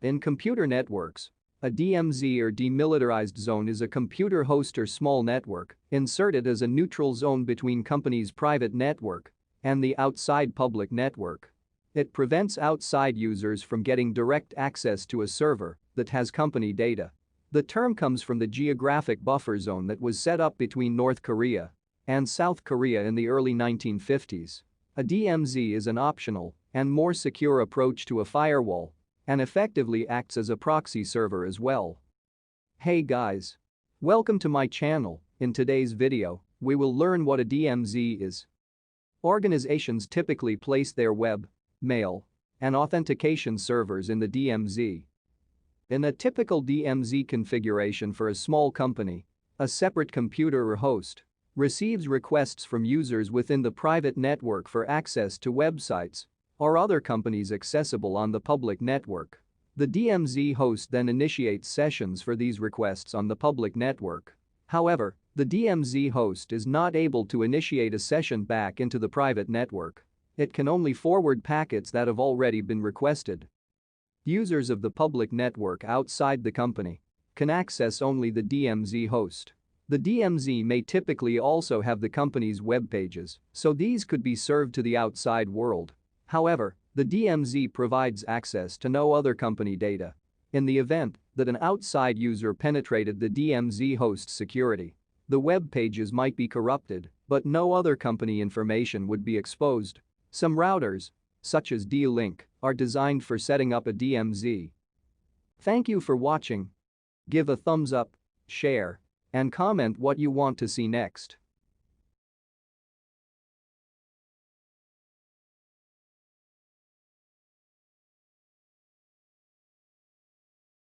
In computer networks, a DMZ or demilitarized zone is a computer host or small network inserted as a neutral zone between company's private network and the outside public network. It prevents outside users from getting direct access to a server that has company data. The term comes from the geographic buffer zone that was set up between North Korea and South Korea in the early 1950s. A DMZ is an optional and more secure approach to a firewall and effectively acts as a proxy server as well. Hey guys! Welcome to my channel. In today's video, we will learn what a DMZ is. Organizations typically place their web, mail, and authentication servers in the DMZ. In a typical DMZ configuration for a small company, a separate computer or host receives requests from users within the private network for access to websites or other companies accessible on the public network. The DMZ host then initiates sessions for these requests on the public network. However, the DMZ host is not able to initiate a session back into the private network. It can only forward packets that have already been requested. Users of the public network outside the company can access only the DMZ host. The DMZ may typically also have the company's web pages, so these could be served to the outside world. However, the DMZ provides access to no other company data. In the event that an outside user penetrated the DMZ host's security, the web pages might be corrupted, but no other company information would be exposed. Some routers, such as D-Link, are designed for setting up a DMZ. Thank you for watching. Give a thumbs up, share, and comment what you want to see next.